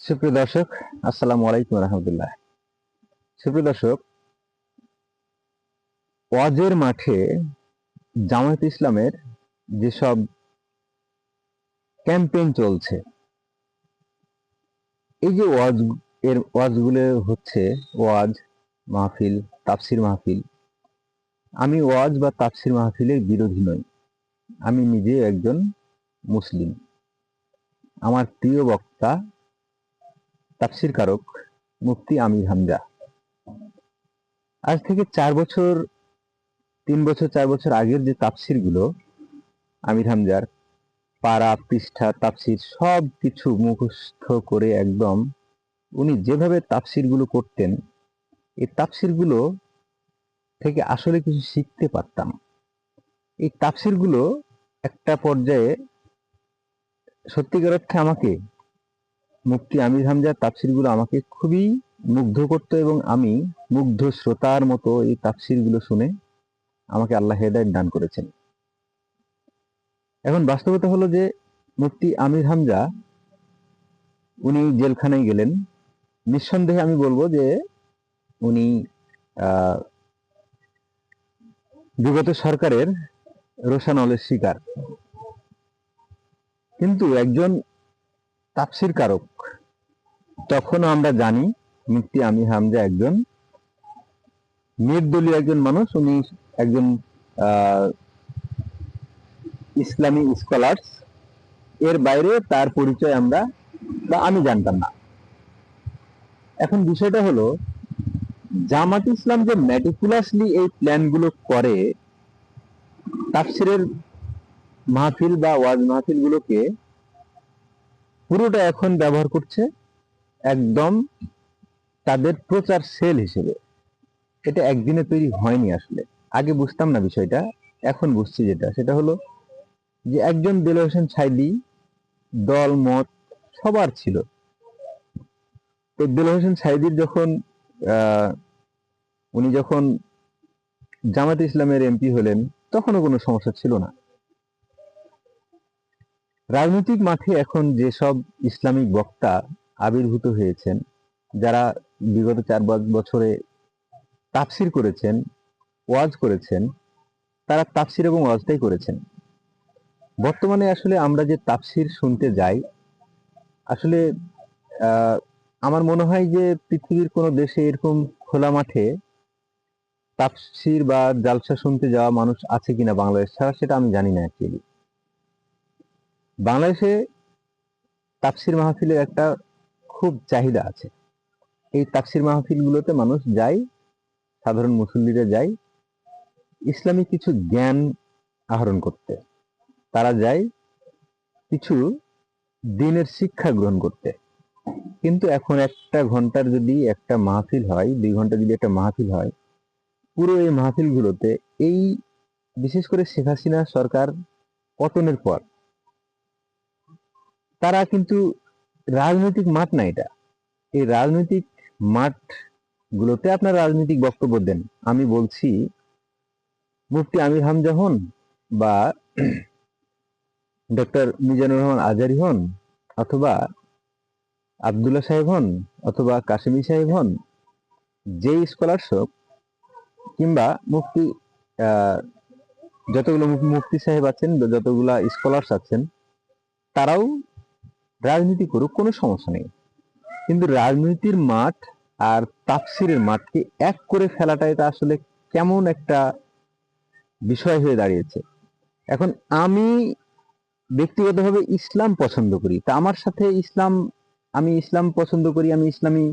সুপ্রিয় দর্শক, আসসালামু আলাইকুম রহমতুল্লাহ। সুপ্রিয় দর্শক, ওয়াজের মাঠে জামায়াত ইসলামের যেসব ক্যাম্পেইন চলছে, এই যে ওয়াজগুলো হচ্ছে, ওয়াজ মাহফিল, তাফসির মাহফিল। আমি ওয়াজ বা তাফসির মাহফিলের বিরোধী নই। আমি নিজে একজন মুসলিম। আমার প্রিয় বক্তা তাফসির কারক মুফতি আমির হামজা। আজ থেকে 4 বছর, 3 বছর, 4 বছর আগের যে তাফসির গুলো আমির হামজার, পারা পৃষ্ঠা তাফসির সব কিছু মুখস্থ করে একদম উনি যেভাবে তাফসির গুলো করতেন, এই তাফসির গুলো থেকে আসলে কিছু শিখতে পারতাম। এই তাফসির গুলো একটা পর্যায়ে সত্যিকার অর্থে আমাকে, মুফতি আমির হামজার তাফসির গুলো আমাকে খুবই মুগ্ধ করত, এবং আমি মুগ্ধ শ্রোতার মতো এই তাফসির গুলো শুনে আমাকে আল্লাহ হেদায়েত দান করেছেন। এখন বাস্তবতা হলো যে মুফতি আমির হামজা উনি জেলখানায় গেলেন। নিঃসন্দেহে আমি বলবো যে উনি বিগত সরকারের রোষানলের শিকার। কিন্তু একজন তাফসির কারক, তখনও আমরা জানি মুফতি আমির হামজা একজন নির্দলীয় একজন মানুষ। উনি একজন ইসলামী স্কলার্স, এর বাইরে তার পরিচয় আমরা বা আমি জানতাম না। এখন বিষয়টা হলো, জামাত ইসলাম যে ম্যাটিকুলাসলি এই প্ল্যানগুলো করে, তাফসিরের মাহফিল বা ওয়াজ মাহফিল গুলোকে পুরোটা এখন ব্যবহার করছে একদম তাদের প্রচার সেল হিসেবে। এটা একদিনে তৈরি হয়নি আসলে। আগে বুঝতাম না বিষয়টা, এখন বুঝছি। সেটা হলো যে একজন দেলোয়ার হোসেন সাইদি, দল মত সবার ছিল। তো দেলোয়ার হোসেন সাইদির যখন উনি যখন জামাত ইসলামের এমপি হলেন, তখনও কোনো সমস্যা ছিল না। রাজনৈতিক মাঠে এখন যেসব ইসলামিক বক্তা আবির্ভূত হয়েছেন, যারা বিগত 4 বছরে তাফসির করেছেন, ওয়াজ করেছেন, তারা তাফসির এবং ওয়াজটাই করেছেন। বর্তমানে আসলে আমরা যে তাফসির শুনতে যাই, আসলে আমার মনে হয় যে পৃথিবীর কোনো দেশে এরকম খোলা মাঠে তাফসির বা জালসা শুনতে যাওয়া মানুষ আছে কিনা বাংলাদেশ ছাড়া, সেটা আমি জানি না। অ্যাকচুয়ালি বাংলাদেশে তাফসির মাহফিলের একটা খুব চাহিদা আছে। এই তাফসির মাহফিলগুলোতে মানুষ যায়, সাধারণ মুসল্লিরা যায় ইসলামী কিছু জ্ঞান আহরণ করতে। তারা যায় কিছু দিনের শিক্ষা গ্রহণ করতে। কিন্তু এখন একটা ঘন্টার যদি একটা মাহফিল হয়, 2 ঘন্টা যদি একটা মাহফিল হয়, পুরো এই মাহফিলগুলোতে এই বিশেষ করে শেখ হাসিনা সরকার পতনের পর তারা কিন্তু রাজনৈতিক মাঠ না এটা। এই রাজনৈতিক মাঠ গুলোতে আপনার রাজনৈতিক বক্তব্য দেন। আমি বলছি, মুফতি আমির হামজা হন বা ডক্টর মিজানুর রহমান আজারি হন, অথবা আবদুল্লাহ সাহেব হন, অথবা কাশিমি সাহেব হন, যেই স্কলারস হোক, কিংবা মুফতি যতগুলো মুফতি সাহেব আছেন, যতগুলা স্কলার্স আছেন, তারাও রাজনীতি করুক, কোনো সমস্যা নেই। কিন্তু রাজনীতির মাঠ আর তাফসিরের মাঠকে এক করে ফেলাটা, এটা আসলে কেমন একটা বিষয় হয়ে দাঁড়িয়েছে। এখন আমি ব্যক্তিগতভাবে ইসলাম পছন্দ করি, তা আমার সাথে আমি ইসলাম পছন্দ করি, আমি ইসলামী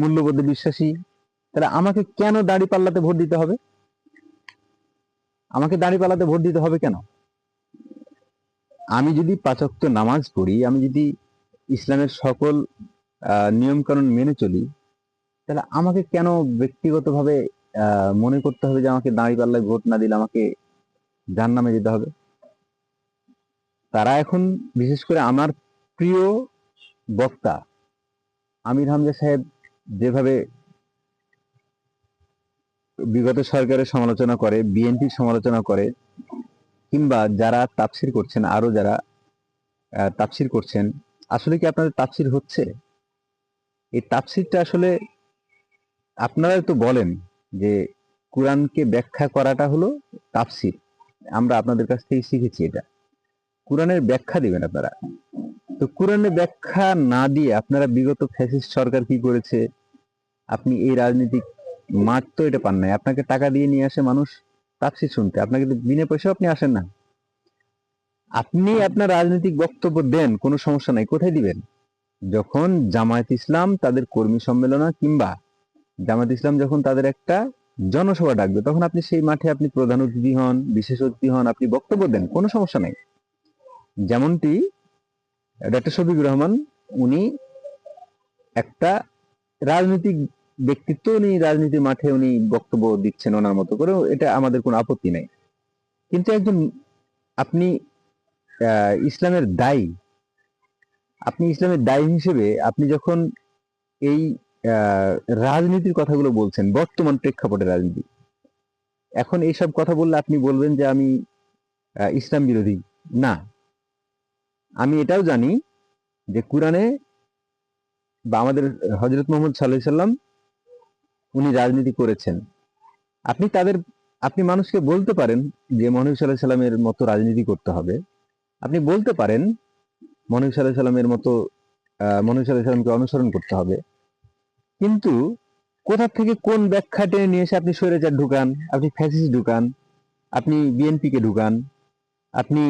মূল্যবোধে বিশ্বাসী। তাহলে আমাকে কেন দাঁড়িপাল্লাতে ভোট দিতে হবে? আমাকে দাঁড়িপাল্লাতে ভোট দিতে হবে কেন? আমি যদি 5 ওয়াক্ত নামাজ পড়ি, আমি যদি ইসলামের সকল নিয়ম কানুন মেনে চলি, তাহলে আমাকে কেন ব্যক্তিগতভাবে মনে করতে হবে যে আমাকে দাঁড়িপাল্লায় ভোট না দিলে আমাকে জাহান্নামে যেতে হবে? তারা এখন, বিশেষ করে আমার প্রিয় বক্তা আমির হামজা সাহেব যেভাবে বিগত সরকারের সমালোচনা করে, বিএনপির সমালোচনা করে, কিংবা যারা তাফসির করছেন, আরো যারা তাফসির করছেন, আসলে কি আপনাদের তাফসির হচ্ছে? এই তাফসিরটা আসলে আপনারা তো বলেন যে কোরআনকে ব্যাখ্যা করাটা হলো তাফসির। আমরা আপনাদের কাছ থেকে শিখেছি এটা। কোরআনের ব্যাখ্যা দিবেন আপনারা। তো কোরআনের ব্যাখ্যা না দিয়ে আপনারা বিগত ফ্যাসিস্ট সরকার কি করেছে, আপনি এই রাজনীতিক মাঠ তো এটা পান নাই। আপনাকে টাকা দিয়ে নিয়ে আসে মানুষ তাফসির শুনতে, আপনাকে তো বিনা পয়সাও আপনি আসেন না। আপনি আপনার রাজনৈতিক বক্তব্য দেন, কোনো সমস্যা নাই। কোথায় দিবেন? যখন জামায়াত ইসলাম তাদের কর্মী সম্মেলন কিংবা জামায়াত ইসলাম যখন তাদের একটা জনসভা ডাকবে, তখন আপনি সেই মাঠে আপনি প্রধান অতিথি হন, বিশেষ অতিথি হন, আপনি বক্তব্য দেন, কোনো সমস্যা নাই। যেমনটি ডক্টর শফিকুর রহমান, উনি একটা রাজনৈতিক ব্যক্তিত্ব, উনি রাজনীতির মাঠে উনি বক্তব্য দিচ্ছেন ওনার মতো করে, এটা আমাদের কোনো আপত্তি নাই। কিন্তু একজন আপনি ইসলামের দায়ী, আপনি ইসলামের দায়ী হিসেবে আপনি যখন এই রাজনীতির কথাগুলো বলছেন, বর্তমান প্রেক্ষাপটে রাজনীতি, এখন এইসব কথা বললে আপনি বলবেন যে আমি ইসলাম বিরোধী। না, আমি এটাও জানি যে কোরআনে বা আমাদের হযরত মুহাম্মদ সাল্লাল্লাহু আলাইহি সাল্লাম উনি রাজনীতি করেছেন। আপনি মানুষকে বলতে পারেন যে মহানবী সাল্লাল্লাহু আলাইহি সাল্লামের মতো রাজনীতি করতে হবে। আপনি বলতে পারেন মহানবী সাল্লাল্লাহু আলাইহি সাল্লামের মতো মহানবী সাল্লাল্লাহু আলাইহি সাল্লামকে অনুসরণ করতে হবে। কিন্তু কোথা থেকে কোন ব্যাখ্যা টেনে নিয়ে এসে আপনি স্বৈরাচার ঢুকান, আপনি ফ্যাসিস্ট ঢুকান, আপনি বিএনপিকে ঢুকান, আপনি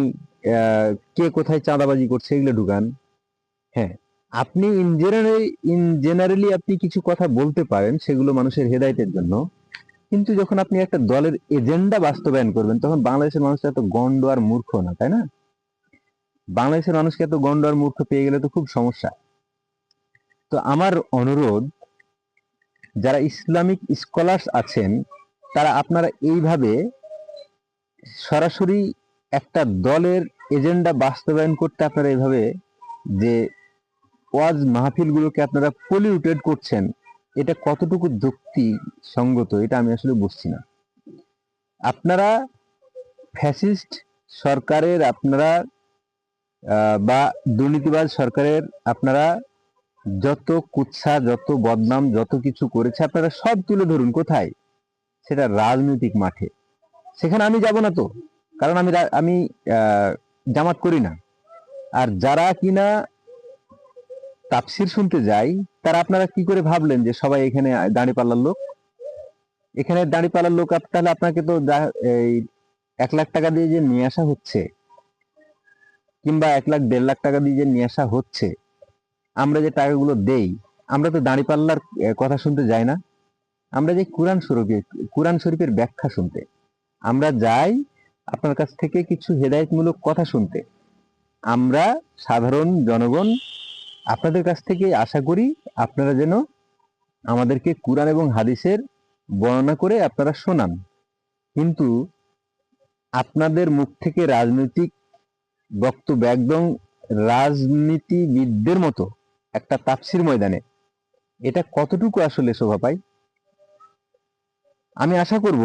কে কোথায় চাঁদাবাজি করছে এগুলো ঢুকান। হ্যাঁ, আপনি ইন জেনারেলি আপনি কিছু কথা বলতে পারেন, সেগুলো মানুষের হেদায়েতের জন্য। কিন্তু যখন আপনি একটা দলের এজেন্ডা বাস্তবায়ন করবেন, তখন বাংলাদেশের মানুষ এত গন্ড আর মূর্খ না, তাই না? বাংলাদেশের মানুষকে এত গন্ড আর মূর্খ পেয়ে গেলে তো খুব সমস্যা। তো আমার অনুরোধ, যারা ইসলামিক স্কলার্স আছেন, তারা আপনারা এইভাবে সরাসরি একটা দলের এজেন্ডা বাস্তবায়ন করতে আপনারা এইভাবে যে ওয়াজ মাহফিলগুলোকে আপনারা পলিউটেড করছেন, এটা কতটুকু যুক্তি সঙ্গত, এটা আমি আসলে বুঝছি না। আপনারা ফ্যাসিস্ট সরকারের আপনারা বা দুর্নীতিবাজ সরকারের আপনারা যত কুৎসা, যত বদনাম, যত কিছু করেছে আপনারা সব তুলে ধরুন। কোথায়? সেটা রাজনৈতিক মাঠে। সেখানে আমি যাব না তো, কারণ আমি জামাত করি না। আর যারা কিনা তাফসির শুনতে যায়, তারা আপনারা কি করে ভাবলেন যে সবাই এখানে দাঁড়িপাল্লার লোক? এখানে দাঁড়িপাল্লার লোক, তাহলে আপনাকে তো এই 1 লাখ টাকা দিয়ে যে নিয়ে আসা হচ্ছে, কিংবা 1 লাখ 1.5 লাখ টাকা দিয়ে যে নিয়ে আসা হচ্ছে, আমরা যে টাকাগুলো দেই, আমরা তো দাঁড়িপাল্লার কথা শুনতে যাই না। আমরা যাই কোরআন শরীফের ব্যাখ্যা শুনতে। আমরা যাই আপনার কাছ থেকে কিছু হেদায়েতমূলক কথা শুনতে। আমরা সাধারণ জনগণ আপনাদের কাছ থেকে আশা করি আপনারা যেন আমাদেরকে কুরআন এবং হাদিসের বর্ণনা করে আপনারা শোনান। কিন্তু আপনাদের মুখ থেকে রাজনৈতিক বক্তব্য, একদম রাজনীতিবিদদের মতো একটা তাফসির ময়দানে, এটা কতটুকু আসলে শোভা পায়? আমি আশা করব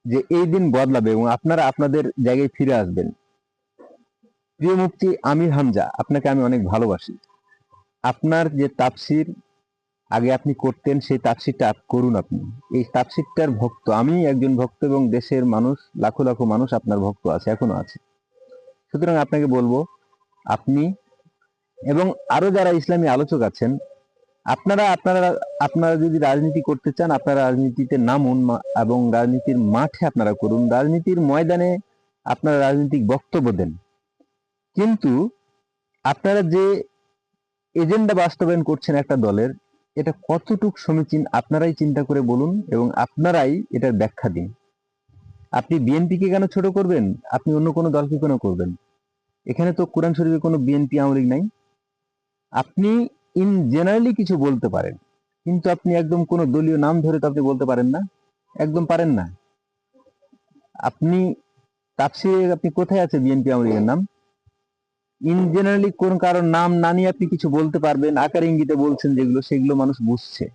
যে এই দিন বদলাবে এবং আপনারা আপনাদের জায়গায় ফিরে আসবেন। প্রিয় মুফতি আমির হামজা, আপনাকে আমি অনেক ভালোবাসি। আপনার যে তাফসির আগে আপনি করতেন, সেই তাফসিরটা করুন। আপনি এই তাফসিরটার ভক্ত, আমি একজন ভক্ত, এবং দেশের মানুষ, লাখো লাখো মানুষ আপনার ভক্ত আছে, এখনো আছে। সুতরাং আপনাকে বলবো, আপনি এবং আরো যারা ইসলামী আলোচক আছেন, আপনারা আপনারা আপনারা যদি রাজনীতি করতে চান, আপনারা রাজনীতিতে নামুন এবং রাজনীতির মাঠে আপনারা করুন, রাজনীতির ময়দানে আপনারা রাজনৈতিক বক্তব্য দেন। কিন্তু আপনারা যে এজেন্ডা বাস্তবায়ন করছেন একটা দলের, এটা কতটুক সমীচীন আপনারাই চিন্তা করে বলুন এবং আপনারাই এটার ব্যাখ্যা দিন। আপনি বিএনপিকে কেন ছোট করবেন? আপনি অন্য কোনো দলকে কেন করবেন? এখানে তো কোরআন শরীফে কোনো বিএনপি আওয়ামী লীগ নাই। আপনি ইন জেনারেলি কিছু বলতে পারেন, কিন্তু আপনি একদম কোনো দলীয় নাম ধরে তো আপনি বলতে পারেন না, একদম পারেন না। আপনি তাফসীরে আপনি কোথায় আছে বিএনপি আওয়ামী লীগের নাম? ইন জেনারেলি কোন কারোর নাম না নিয়ে আপনি কিছু বলতে পারবেন, আকার ইঙ্গিতে বলছেন যেগুলো, সেগুলো মানুষ বুঝছে।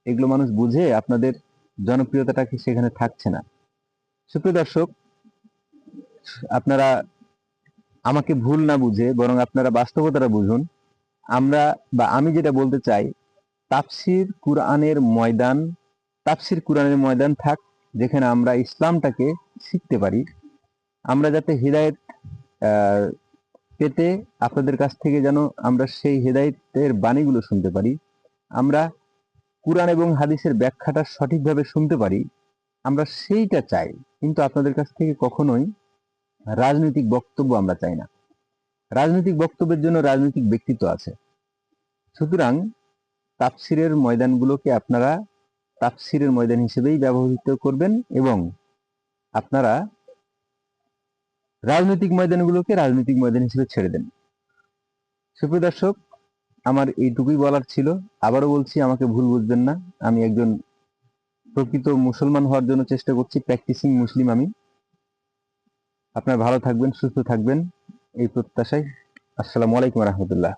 এগুলো মানুষ বুঝে আপনাদের জনপ্রিয়তাটা সেখানে থাকছে না। সুপ্রিয় দর্শক, আপনারা আমাকে ভুল না বুঝে বরং আপনারা বাস্তবতাটা বুঝুন। আমি যেটা বলতে চাই, তাফসির কুরআনের ময়দান থাক, যেখানে আমরা ইসলামটাকে শিখতে পারি। আমরা যাতে হিদায়াত পেতে আপনাদের কাছ থেকে যেন আমরা সেই হেদায়েতের বাণীগুলো শুনতে পারি, আমরা কুরআন এবং হাদিসের ব্যাখ্যাটা সঠিকভাবে শুনতে পারি, আমরা সেইটা চাই। কিন্তু আপনাদের কাছ থেকে কখনোই রাজনৈতিক বক্তব্য আমরা চাই না। রাজনৈতিক বক্তব্যের জন্য রাজনৈতিক ব্যক্তিত্ব আছে। সুতরাং তাফসিরের ময়দানগুলোকে আপনারা তাফসিরের ময়দান হিসেবেই ব্যবহৃত করবেন এবং আপনারা রাজনৈতিক ময়দানগুলোকে রাজনৈতিক ময়দান হিসেবে ছেড়ে দেন। সুপ্রিয় দর্শক, আমার এইটুকুই বলার ছিল। আবারও বলছি, আমাকে ভুল বুঝবেন না। আমি একজন প্রকৃত মুসলমান হওয়ার জন্য চেষ্টা করছি, প্র্যাকটিসিং মুসলিম আমি। আপনারা ভালো থাকবেন, সুস্থ থাকবেন এই প্রত্যাশায়। আসসালামু আলাইকুম রহমতুল্লাহ।